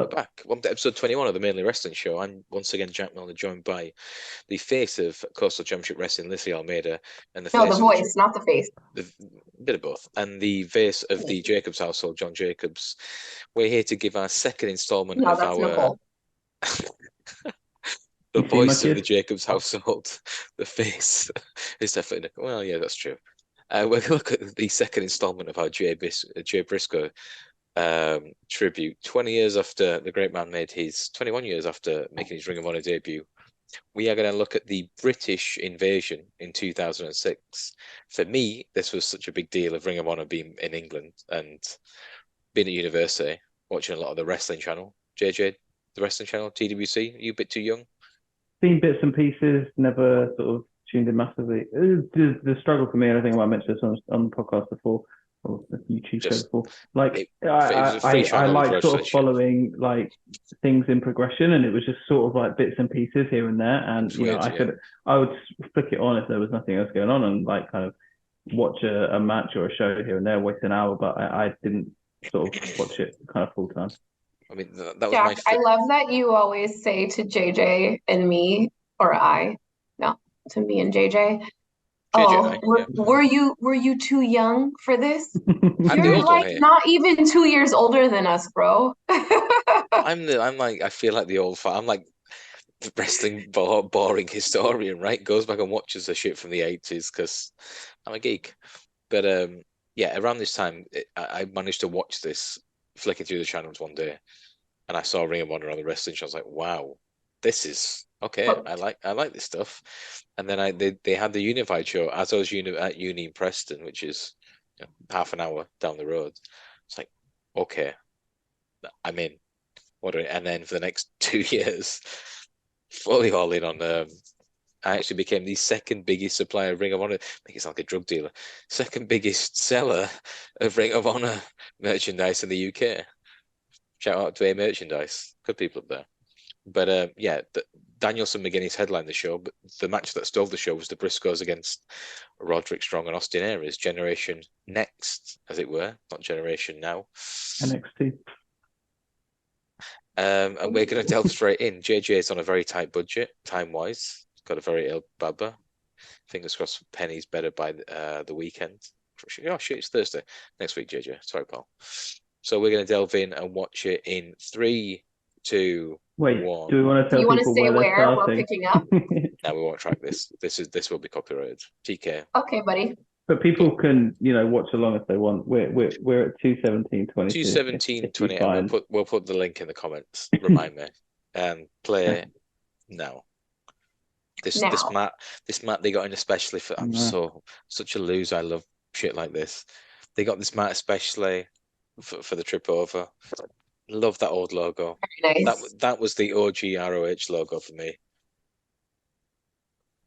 we're back. Welcome to episode 21 of the Mainly Wrestling Show. I'm once again Jack Milner, joined by the face of Coastal Championship Wrestling, Lizzie Almeida, and the No, face the of voice, not the face. the bit of both, and the face of the Jacobs household, John Jacobs. We're here to give our second installment No, of that's our Nicole. the You see my voice of the kid? Jacobs household. The face is definitely well, yeah, that's true. We're going to look at the second installment of our Jay Briscoe tribute. 20 years after the great man made his 21 years after making his Ring of Honor debut, we are going to look at the British invasion in 2006. For me, this was such a big deal of Ring of Honor being in England and being at university, watching a lot of the wrestling channel. JJ, the wrestling channel, TWC. Are you a bit too young? Seen bits and pieces, never sort of tuned in massively. The struggle for me, and I think I mentioned this on the podcast before, or the YouTube show Just before. Like, it was a free I channel with like Rod sort of Fletcher. following like things in progression, and it was just sort of like bits and pieces here and there. And It's you know, weird, yeah. I would flick it on if there was nothing else going on, and like kind of watch a match or a show here and there, waste an hour. But I didn't sort of watch it kind of full time. I mean, that was my Jack, I love that you always say to JJ and me, or to me and JJ, oh, JJ, yeah. were you too young for this? I'm the You're old one like here. not even 2 years older than us, bro. I'm like, I feel like the old fan. I'm like the wrestling boring historian, right? Goes back and watches the shit from the 80s because I'm a geek. But yeah, around this time, I managed to watch this flicking through the channels one day, and I saw Ring of Honor on the wrestling show. I was like, wow, this is okay. I like this stuff. And then they had the Unified show as I was at uni in Preston, which is half an hour down the road. It's like, okay, I'm in. And then for the next 2 years, fully all in on. I actually became the second biggest supplier of Ring of Honor. Make it sound like a drug dealer. Second biggest seller of Ring of Honor merchandise in the UK. Shout out to A Merchandise. Good people up there. But yeah, Danielson McGuinness headlined the show, but the match that stole the show was the Briscoes against Roderick Strong and Austin Aries. Generation Next, as it were, not Generation Now. NXT. And we're going to delve straight in. JJ's on a very tight budget, time-wise. He's got a very ill bubba. Fingers crossed Penny's better by the weekend. Oh, shit, it's Thursday. Next week, JJ. Sorry, pal. So we're going to delve in and watch it in 3, 2, Wait, 1. do we want to tell You want to people say where they're where we're starting? picking up? No, we won't track this. This will be copyrighted. TK. Okay, buddy. But people can, watch along if they want. We're at 2:17:22. 2:17:28. We'll put the link in the comments. Remind me. And play now. This mat they got in especially for. I'm such a loser. I love shit like this. They got this mat especially for the trip over. Love that old logo. Very nice. That was the OG ROH logo for me.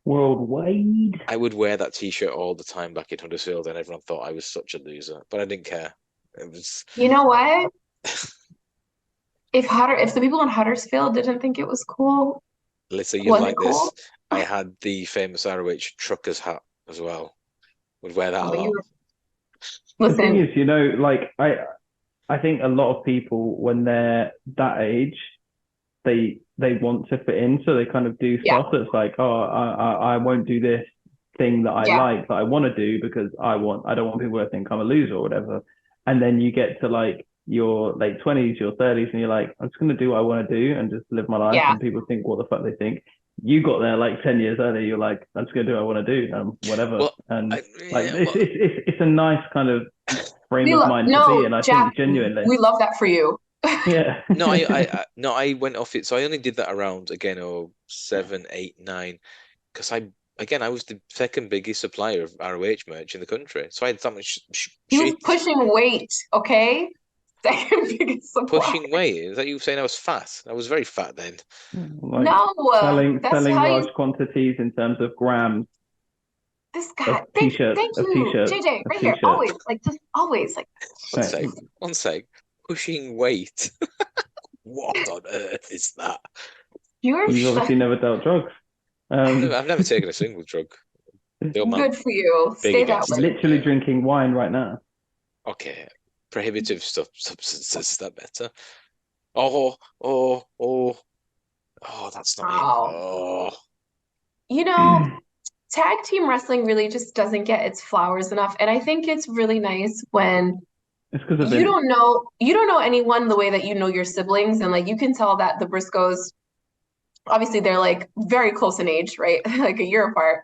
Worldwide. I would wear that T-shirt all the time back in Huddersfield, and everyone thought I was such a loser, but I didn't care. It was. You know what? If the people in Huddersfield didn't think it was cool, Listen, you like this? I had the famous ROH trucker's hat as well. Would wear that a lot. The thing is, I think a lot of people when they're that age, they want to fit in, so they kind of do stuff that's like, oh, I won't do this thing that I like that I want to do because I don't want people to think I'm a loser or whatever. And then you get to like your late 20s, your 30s, and you're like, I'm just gonna do what I want to do and just live my life. And people think what the fuck they think. You got there like 10 years earlier. You're like, I'm just gonna do what I want to do, whatever. Well, and it's a nice kind of frame of mind to be in. I think genuinely, we love that for you. Yeah. I went off it. So I only did that around again 7, 8, 9, because I was the second biggest supplier of ROH merch in the country. So I had that much. He was pushing weight, okay? Second biggest supplier. Pushing weight? Is that you saying I was fat? I was very fat then. No, selling large quantities in terms of grams. This guy, thank you, JJ, right here, always, just always, One sec. Pushing weight. What on earth is that? You've obviously never dealt drugs. I've never taken a single drug. Good for you. Stay that way. Literally drinking wine right now. Okay, prohibitive substances. Is that better? Oh, oh, oh, oh, that's not it. Wow. Oh, You know, tag team wrestling really just doesn't get its flowers enough. And I think it's really nice when It's because of you Vince. don't know anyone the way that you know your siblings. And like you can tell that the Briscoes, obviously they're like very close in age, right? Like a year apart.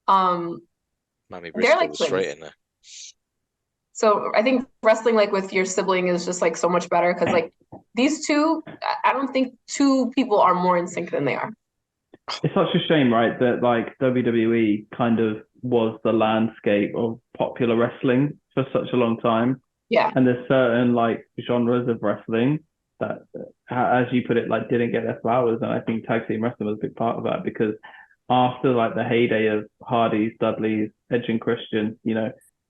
Um, Mammy they're Briscoe like was straight twins. in there. So I think wrestling like with your sibling is just like so much better because like these two, I don't think two people are more in sync than they are. It's such a shame, right, that like WWE kind of was the landscape of popular wrestling for such a long time. Yeah. And there's certain like genres of wrestling that, as you put it, like didn't get their flowers. And I think tag team wrestling was a big part of that because after like the heyday of Hardys, Dudleys, Edge and Christian,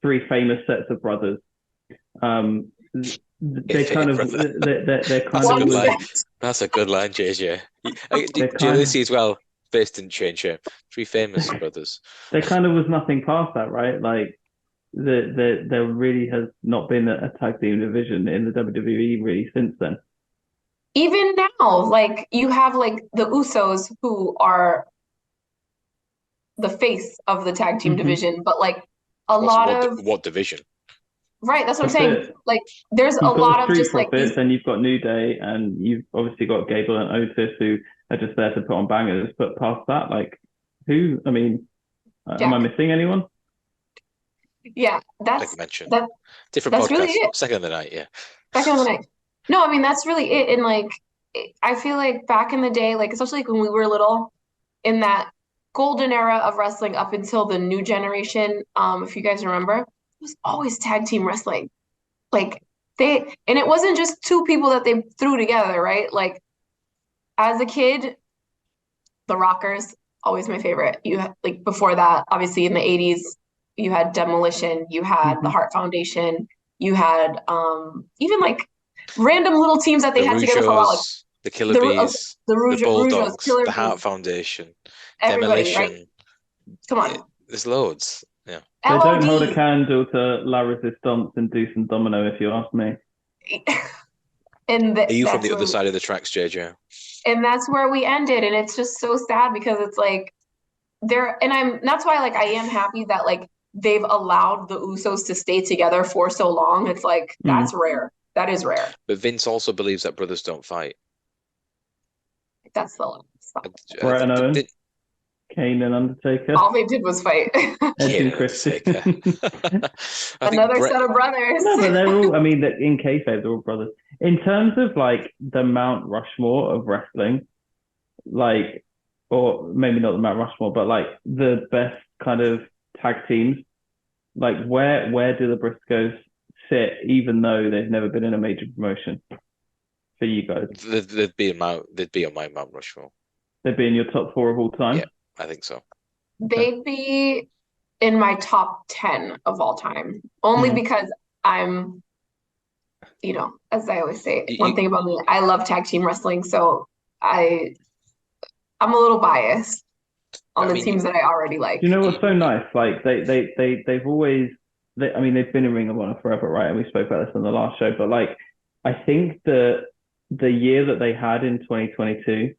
three famous sets of brothers, um, they kind of Brother. they're That's kind a of One good was line. sec. That's a good line, JJ. they're kind Lucy as well. Face didn't change here. Three famous brothers. there kind of was nothing past that, right? Like there really has not been a tag team division in the WWE really since then. Even now, like you have like the Usos who are the face of the tag team Mm-hmm. division, but like a What's lot of what division? right, that's what I'm That's saying. it. Like there's a You've got lot the of Street just like Profits these, and you've got New Day and you've obviously got Gable and Otis who are just there to put on bangers. But past that, like who? I mean, am I Jack. missing anyone? Yeah, Like I mentioned. that Different that's really podcast. it. Second of the night, yeah. Second of the night. No, I mean that's really it. And like I feel like back in the day, like especially like when we were little, in that golden era of wrestling up until the new generation, if you guys remember, it was always tag team wrestling. Like and it wasn't just two people that they threw together, right? Like as a kid, the Rockers, always my favorite. Like before that, obviously in the 80s, you had Demolition, you had the Mm-hmm. Hart Foundation, you had even like random little teams that The they had together for a while, like Rougeos, the Killer the Bees, the the Rougeos, Bulldogs, Killer the Heart Bees, Foundation, everybody, right? Demolition. Come on. There's loads. Yeah. They don't hold a LOD. candle to La Resistance and do some domino, if you ask me. And Are you from that's the other where side of the tracks, JJ? we ended. And it's just so sad because it's like that's why like I am happy that like they've allowed the Usos to stay together for so long. It's like that's Mm. rare. That is rare. But Vince also believes that brothers don't fight. That's the Uh, stop. Brett and Owen, Did Kane and Undertaker, All they did was fight. Edge Kane and and Christian. Undertaker? I think Another Brett. set of brothers. No, but they're all, I mean, in kayfabe, they're all brothers. In terms of like the Mount Rushmore of wrestling, like, or maybe not the Mount Rushmore, but like the best kind of tag teams, like where do the Briscoes sit, even though they've never been in a major promotion for you guys? They'd be on my Mount Rushmore. They'd be in your top four of all Yeah, time. I think so. Okay. They'd be in my top 10 of all time, only Mm. because I'm, as I always say, You, one you, thing about me, I love tag team wrestling, so I I'm a little biased on I the mean, teams that I already like. You know what's so you, nice? Like they've always I mean they've been in Ring of Honor forever, right? And we spoke about this on the last show, but like I think the year that they had in 2022,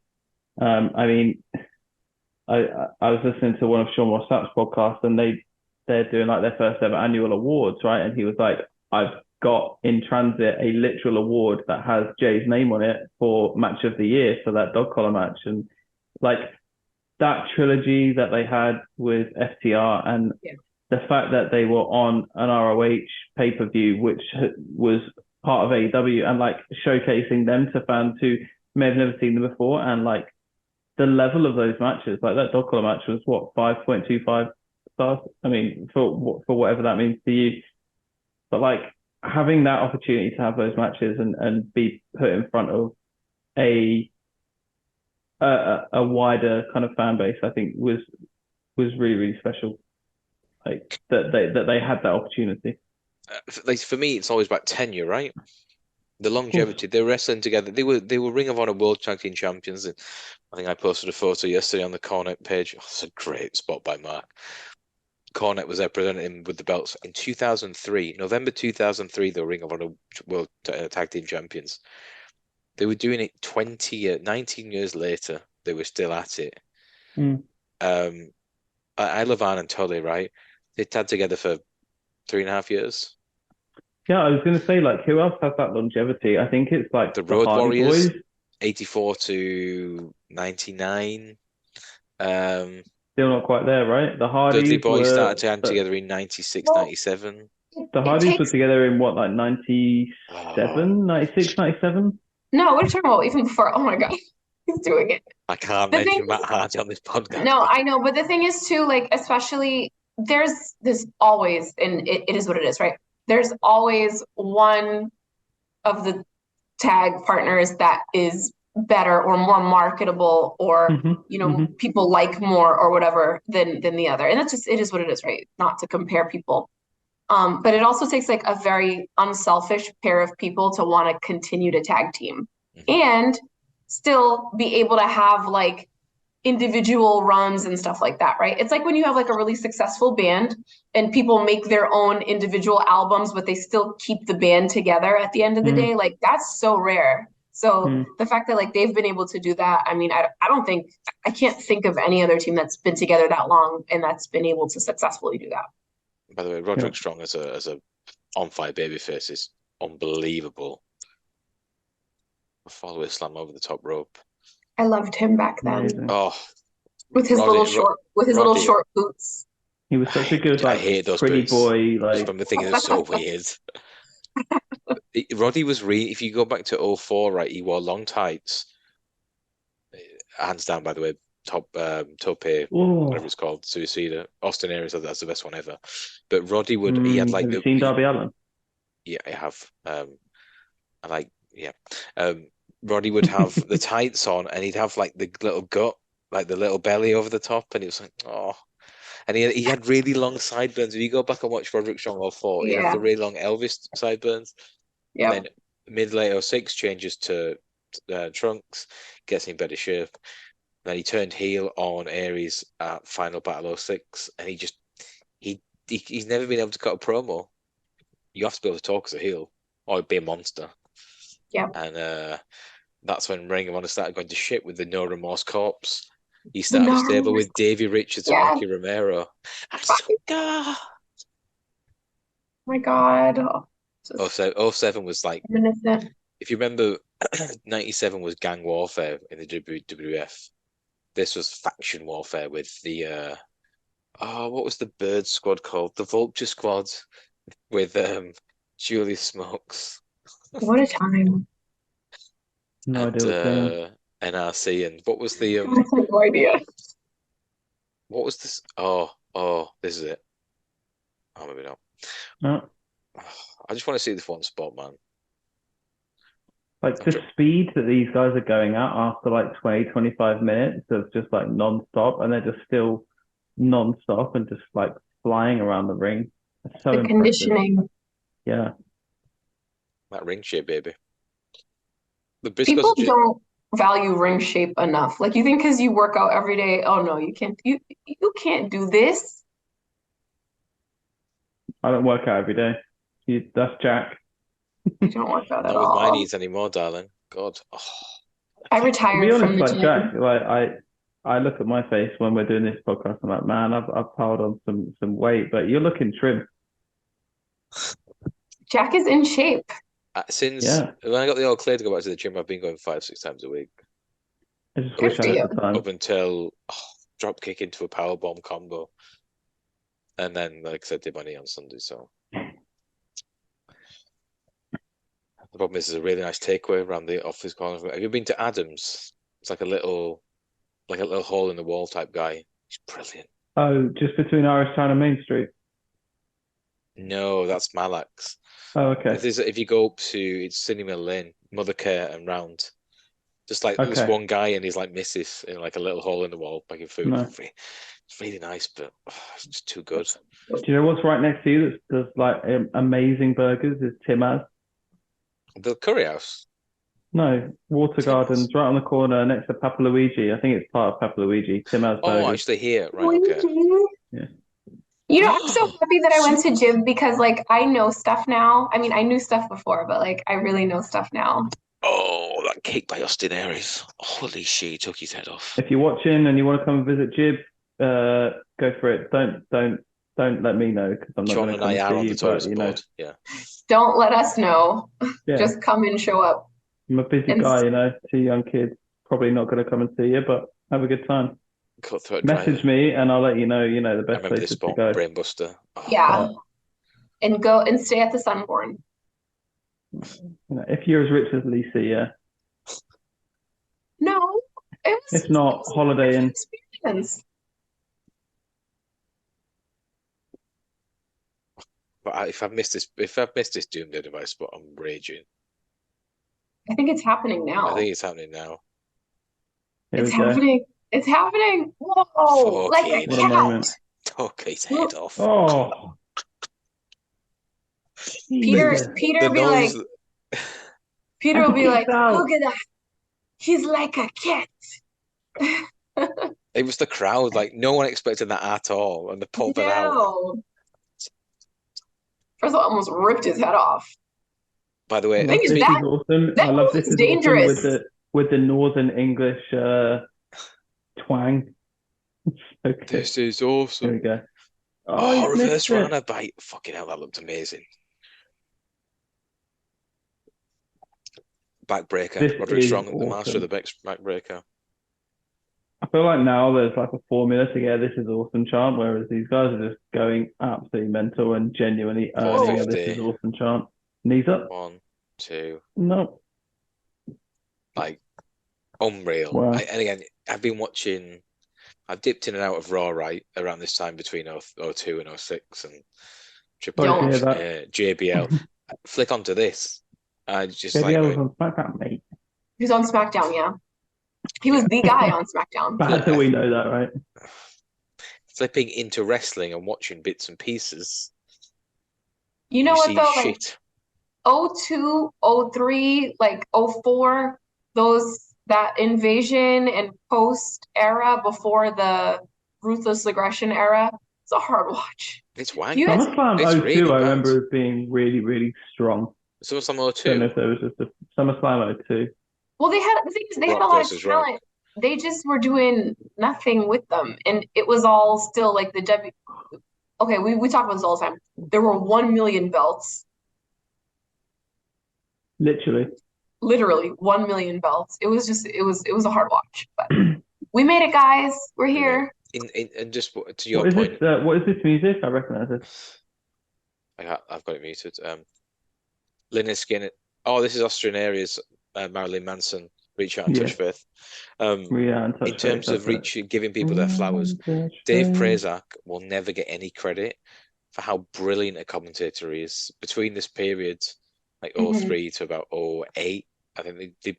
I mean I was listening to one of Sean Ross Sapp's podcasts and they're doing like their first ever annual awards, right? And he was like, I've got in transit a literal award that has Jay's name on it for match of the year for that dog collar match. And like that trilogy that they had with FTR and Yeah. the fact that they were on an ROH pay-per-view, which was part of AEW and like showcasing them to fans who may have never seen them before. And like the level of those matches, like that dog collar match was what, 5.25 stars? I mean, for whatever that means to you. But like having that opportunity to have those matches and be put in front of a wider kind of fan base, I think was really, really special. Like that they had that opportunity. like for me, it's always about tenure, right? The Of course. longevity. They're wrestling together. They were Ring of Honor World Tag Team Champions. And I think I posted a photo yesterday on the Cornet page. Oh, that's a great spot by Mark. Cornet was there presenting him with the belts in 2003, November 2003. They were Ring of Honor World Tag Team Champions. They were doing it 19 years later. They were still at it. Mm. Isle of Arn and Tully, right? They tagged together for 3.5 years. Yeah, I was going to say, like, who else has that longevity? I think it's like The the Road Hardy Warriors, Boys. 84 to 99. Still not quite there, right? The Dudley Hardys Boys started were together in 96, Well, 97. the it Hardys were takes together in what, like Oh, 97, 96, 97? no, what are you talking about? Even before, oh my God, he's doing it. I can't The thing mention Matt Hardy on this podcast. No, I know, but the thing is too, like, especially there's always, and it is what it is, right? There's always one of the tag partners that is better or more marketable or Mm-hmm. Mm-hmm. people like more or whatever than the other. And that's just it is what it is, right? Not to compare people. But it also takes like a very unselfish pair of people to want to continue to tag team and still be able to have like individual runs and stuff like that, right? It's like when you have like a really successful band and people make their own individual albums, but they still keep the band together at the end of the day. Like that's so rare. So the fact that like they've been able to do that, I mean, I don't think I can't think of any other team that's been together that long and that's been able to successfully do that. By the way, Roderick Strong as a on fire babyface is unbelievable. A follower slam over the top rope. I loved him back then. Amazing. Oh, with his little short boots. He was such a good like I hate those pretty boots. boy. I Like, remember thinking it was so weird. Roddy was if you go back to 04, right, he wore long tights. Hands down, by the way, tope, whatever it's called, Suicida. Austin Aries, that's the best one ever. But Roddy he had like have you seen Darby Allin? Yeah, I have. I like, yeah. Roddy would have the tights on and he'd have like the little gut, like the little belly over the top, and it was like, oh. And he had really long sideburns. If you go back and watch Roderick Strong 04, he had the really long Elvis sideburns. Yeah. And then mid-late 06 changes to trunks, gets in better shape. Then he turned heel on Aries at Final Battle 06, and he's never been able to cut a promo. You have to be able to talk as a heel or be a monster. Yeah. And that's when Ring of Honor started going to shit with the No Remorse Corps. He started a stable with Davey Richards and Rocky Romero. Oh my God. 07 was like, if you remember, 97 was gang warfare in the WWF. This was faction warfare with the, what was the bird squad called? The Vulture Squad with Julius Smokes. What a time. No idea. NRC, and what was the no idea. What was this? Oh, this is it. Oh, maybe not. No. I just want to see this one spot, man. Like the speed that these guys are going at after like 20, 25 minutes of just like non-stop, and they're just still non-stop and just like flying around the ring. It's so impressive. Conditioning. Yeah. That ring shape, baby. The Briscoes people don't value ring shape enough. Like you think because you work out every day, oh no, you can't can't do this. I don't work out every day. That's Jack. You don't work out at all. Not with my needs anymore, darling. God. Oh. I retired to be honest, from the like gym. Jack, like I look at my face when we're doing this podcast. I'm like, man, I've piled on some weight, but you're looking trim. Jack is in shape. Since when I got the all clear to go back to the gym, I've been going 5-6 times a week. I just wish I had the time. Up until drop kick into a power bomb combo, and then like I said, did my knee on Sunday. So the problem is, there's a really nice takeaway around the office corner. Have you been to Adams? It's like a little hole in the wall type guy. He's brilliant. Oh, just between Irish Town and Main Street. No, that's Malak's. Oh, okay. If you go up to it's Cinema Lane, Mothercare and round, just like this one guy and he's like missus in like a little hole in the wall making food. No. It's really nice, but it's just too good. Do you know what's right next to you that does like amazing burgers? Is Tim's. The Curry House. No, Water Gardens, right on the corner next to Papa Luigi. I think it's part of Papa Luigi. Tim's. Oh, actually here, right? Okay. Yeah. You know, I'm so happy that I went to gym because, like, I know stuff now. I mean, I knew stuff before, but, like, I really know stuff now. Oh, that kicked by Austin Aries. Holy shit, he took his head off. If you're watching and you want to come and visit Jib, go for it. Don't let me know because I'm not John going to and come I and are see on you. the But tourism board. Yeah. Don't let us know. Yeah, Just come and show up. I'm a busy And guy, 2 young kids. Probably not going to come and see you, but have a good time. Cutthroat Message driver. me and I'll let you know. The I best remember this places to spot, go. Brainbuster. Oh, yeah, and go and stay at the Sunborn. If you're as rich as Lisa, yeah. No, it If not, was a Holiday Inn. experience. But if I've missed this Doomsday device spot, I'm raging. I think it's happening now. I think it's happening now. Here It's we go. happening. It's happening. Whoa, like a Fucking What a cat. moment. Took his head off. Oh, Jesus. Peter The will be noise. like, Peter will be Kicked like, out. look at that. He's like a cat. It was the crowd. Like no one expected that at all, and they pulled that out. No. First of all, almost ripped his head off. By the way, I love Thing is, this that- is awesome. that I love was this is dangerous. awesome with the Northern English twang. So good. this is Here awesome. we go. Oh, he's reverse missed it. runner bite. Fucking hell, that looked amazing. Backbreaker. This Roderick is Strong, the master of awesome. the backbreaker. I feel like now there's like a formula to get this is awesome chant, whereas these guys are just going absolutely mental and genuinely earning a this is 450. awesome chant. Knees up? 1, 2. No. Like unreal. Wow. And again, I've been watching. I've dipped in and out of Raw right around this time between 02 and 06 and Triple Don't. H, hear that. JBL. Flick onto this. I just JBL was like on SmackDown, mate. He was on SmackDown, yeah. He was the guy on SmackDown. Bad that we know that, right? flipping into wrestling and watching bits and pieces. You know You what see though? shit. Like 02, 03, like 04, that invasion and post era before the ruthless aggression era, it's a hard watch. It's wank. You guys, SummerSlam It's 02, really I bad. remember as being really, really strong. SummerSlam Don't know 02. if there was just a SummerSlam 02. well, the thing is, they had a Rock lot of versus Rock. talent. They just were doing nothing with them, and it was all still like the W. Okay, we talk about this all the time. There were 1 million belts, Literally. literally 1 million belts. It was a hard watch, but we made it, guys. We're here. And just to your point, What is this music? I recognize this. I've got it muted. Lynyrd Skynyrd. Oh, this is Austrian Aries. Marilyn Manson. Reach out and touch faith. In terms of giving people their flowers, Dave Prazak will never get any credit for how brilliant a commentator he is. Between this period, like 03 to about 08, I think they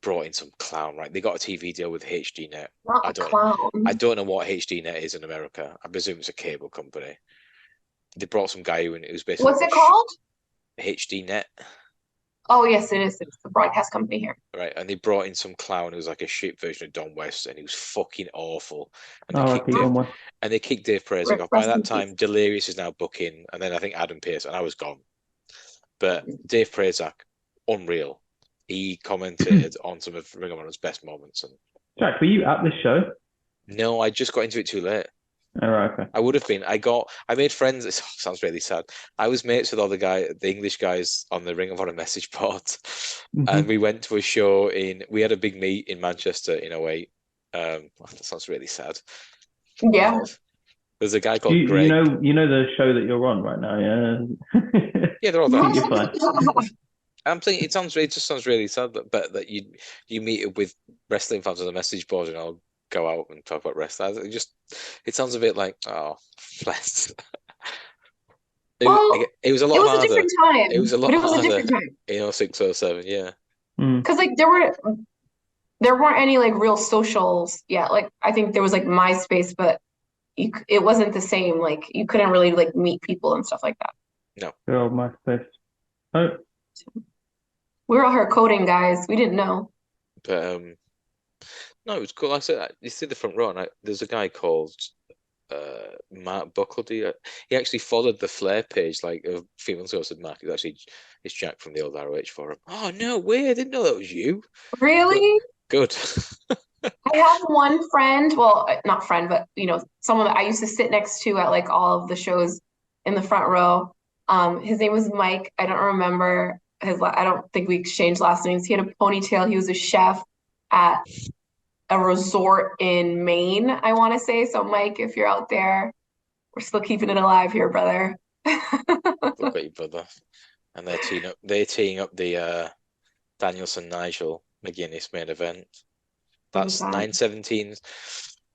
brought in some clown, right? They got a TV deal with HDNet. Not a clown. I don't know what HDNet is in America. I presume it's a cable company. They brought some guy in who's basically What's it called? HDNet. Oh yes, it is. It's the broadcast company here. Right, and they brought in some clown who was like a shit version of Don West, and he was fucking awful. And they kicked Dave Prazak off. By that time, Delirious is now booking, and then I think Adam Pearce, and I was gone. But Dave Prazak, unreal. He commented on some of Ring of Honor's best moments. And Jack, were you at this show? no, I just got into it too late. All right, okay. I would have been. I made friends. It sounds really sad. I was mates with all the English guys on the Ring of Honor message board, and we went to a show we had a big meet in Manchester in 08. That sounds really sad. Yeah. There's a guy called Greg. You know the show that you're on right now, yeah? Yeah, they're all there. You're fine. I'm thinking it just sounds really sad that you meet up with wrestling fans on the message board and I'll go out and talk about wrestling. It sounds a bit like, oh, bless. It was a lot harder. It was a different time. It was a lot harder a different time. In 06, 07, yeah. Because like there weren't any like real socials yet. Like I think there was like MySpace, but it wasn't the same. Like you couldn't really like meet people and stuff like that. No. Good old MySpace. Oh. We were all her coding guys. We didn't know. But no, it was cool. Like I said, you see the front row, and there's a guy called Mark Buckledy. He actually followed the Flair page like a few months ago. Said Mark, it's Jack from the old ROH forum. Oh no way! I didn't know that was you. Good, Really? good. I have one friend, well, not friend, but someone that I used to sit next to at like all of the shows in the front row. His name was Mike. I don't remember I don't think we exchanged last names. He had a ponytail. He was a chef at a resort in Maine, I want to say. So, Mike, if you're out there, we're still keeping it alive here, brother. Look at you, brother. And they're teeing up the Danielson Nigel McGuinness main event. What was That's that?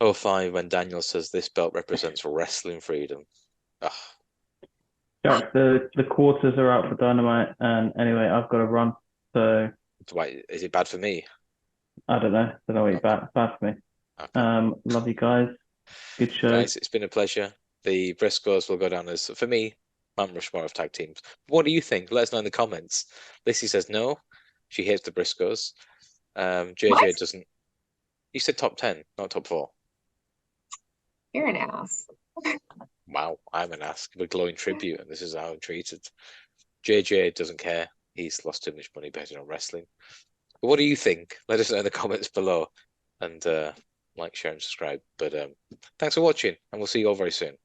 9/17/05 when Daniel says this belt represents wrestling freedom. Ah, Jack, the quarters are out for Dynamite, and anyway, I've got to run. So why is it bad for me? I don't know. Don't know what you Okay, bad for me. okay. Love you guys. Good show. Guys, it's been a pleasure. The Briscoes will go down as, for me, Mount Rushmore of tag teams. What do you think? Let us know in the comments. Lissy says no. She hates the Briscoes. What? JJ doesn't. You said top 10, not top 4. You're an ass. Wow, I'm an ass. We're glowing tribute, and this is how I'm treated. JJ doesn't care. He's lost too much money betting on wrestling. But what do you think? Let us know in the comments below. And like, share, and subscribe. But thanks for watching, and we'll see you all very soon.